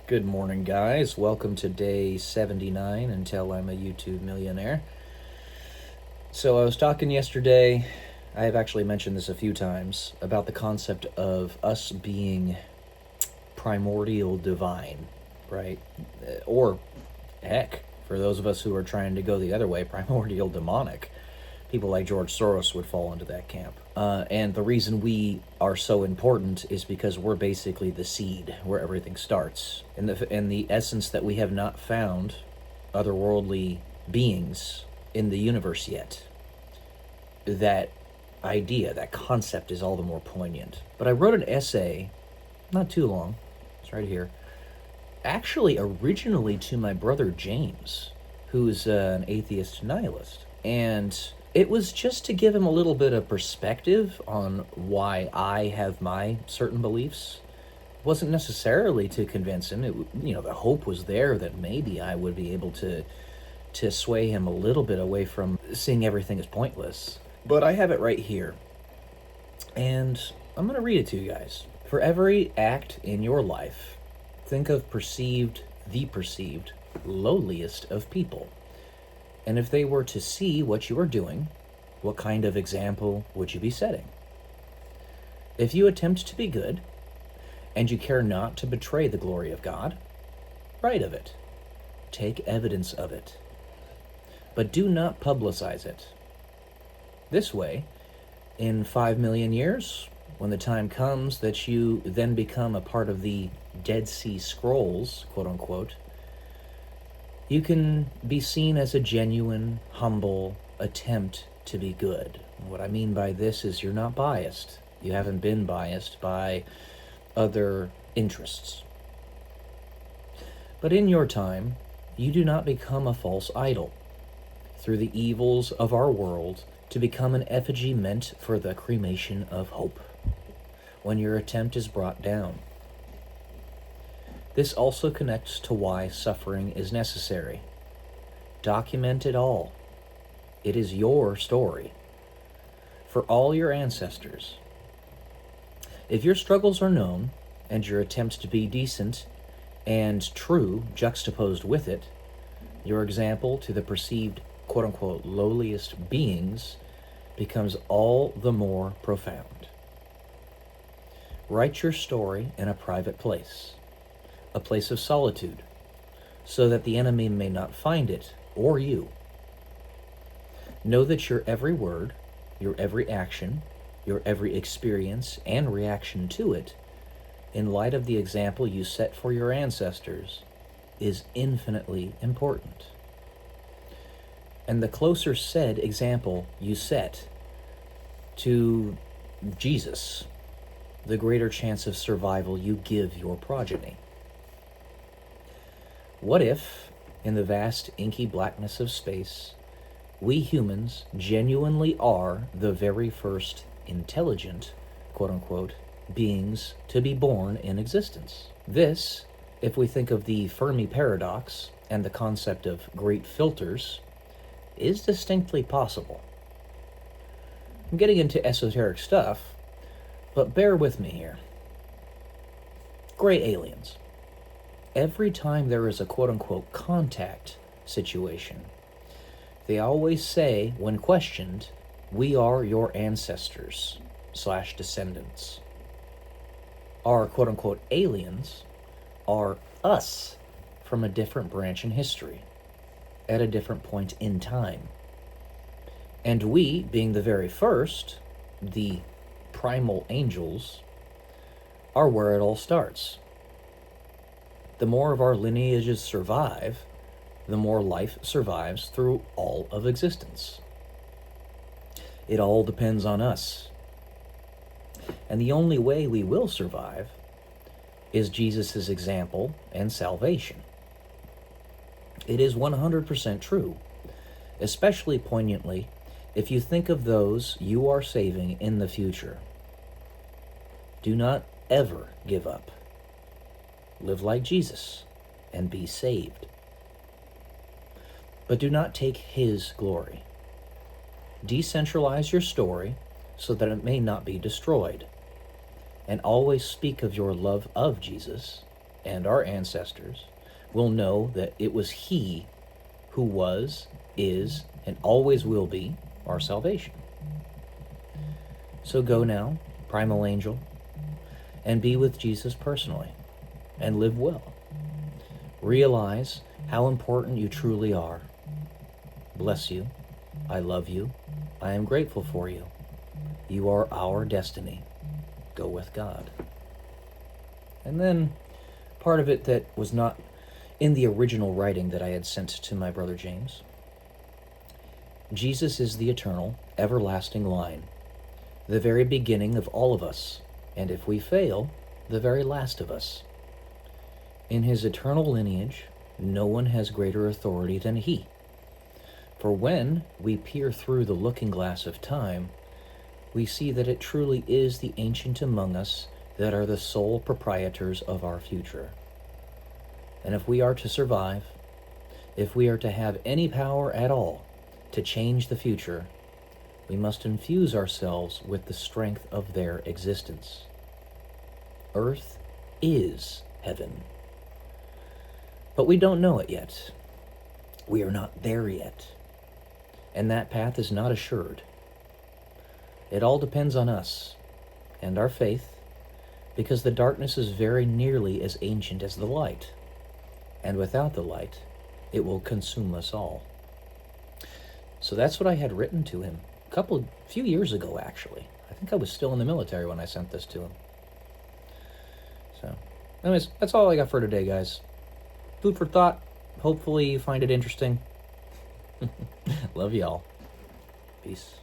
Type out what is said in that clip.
Good morning, guys. Welcome to day 79 until I'm a YouTube millionaire. So, I was talking yesterday, I have actually mentioned this a few times, about the concept of us being primordial divine, right? Or, heck, for those of us who are trying to go the other way, primordial demonic. People like George Soros would fall into that camp. And the reason we are so important is because we're basically the seed where everything starts. And the essence that we have not found otherworldly beings in the universe yet. That idea, that concept is all the more poignant. But I wrote an essay, not too long, it's right here, actually originally to my brother James, who's an atheist nihilist. And it was just to give him a little bit of perspective on why I have my certain beliefs. It wasn't necessarily to convince him. The hope was there that maybe I would be able to sway him a little bit away from seeing everything as pointless. But I have it right here, and I'm going to read it to you guys. For every act in your life, think of the perceived, lowliest of people. And if they were to see what you are doing, what kind of example would you be setting? If you attempt to be good, and you care not to betray the glory of God, write of it. Take evidence of it. But do not publicize it. This way, in 5 million years, when the time comes that you then become a part of the Dead Sea Scrolls, quote unquote, you can be seen as a genuine, humble attempt to be good. What I mean by this is you're not biased. You haven't been biased by other interests. But in your time, you do not become a false idol through the evils of our world to become an effigy meant for the cremation of hope when your attempt is brought down. This also connects to why suffering is necessary. Document it all. It is your story. For all your ancestors. If your struggles are known, and your attempts to be decent and true juxtaposed with it, your example to the perceived quote-unquote lowliest beings becomes all the more profound. Write your story in a private place, a place of solitude, so that the enemy may not find it or you. Know that your every word, your every action, your every experience and reaction to it, in light of the example you set for your ancestors, is infinitely important. And the closer said example you set to Jesus, the greater chance of survival you give your progeny. What if, in the vast inky blackness of space, we humans genuinely are the very first intelligent, quote-unquote, beings to be born in existence? This, if we think of the Fermi paradox and the concept of great filters, is distinctly possible. I'm getting into esoteric stuff, but bear with me here. Gray aliens. Every time there is a quote-unquote contact situation, they always say, when questioned, we are your ancestors / descendants. Our quote-unquote aliens are us from a different branch in history, at a different point in time. And we, being the very first, the primal angels, are where it all starts. The more of our lineages survive, the more life survives through all of existence. It all depends on us. And the only way we will survive is Jesus' example and salvation. It is 100% true, especially poignantly if you think of those you are saving in the future. Do not ever give up. Live like Jesus and be saved. But do not take his glory. Decentralize your story so that it may not be destroyed. And always speak of your love of Jesus and our ancestors will know that it was He who was, is, and always will be our salvation. So go now, primal angel, and be with Jesus personally, and live well. Realize how important you truly are. Bless you. I love you. I am grateful for you. You are our destiny. Go with God. And then part of it that was not in the original writing that I had sent to my brother James. Jesus is the eternal, everlasting line, the very beginning of all of us, and if we fail, the very last of us. In his eternal lineage, no one has greater authority than he. For when we peer through the looking glass of time, we see that it truly is the ancient among us that are the sole proprietors of our future. And if we are to survive, if we are to have any power at all to change the future, we must infuse ourselves with the strength of their existence. Earth is heaven. But we don't know it yet. We are not there yet. And that path is not assured. It all depends on us and our faith, because the darkness is very nearly as ancient as the light. And without the light, it will consume us all. So that's what I had written to him few years ago, actually. I think I was still in the military when I sent this to him. So, anyways, that's all I got for today, guys. Food for thought. Hopefully you find it interesting. Love y'all. Peace.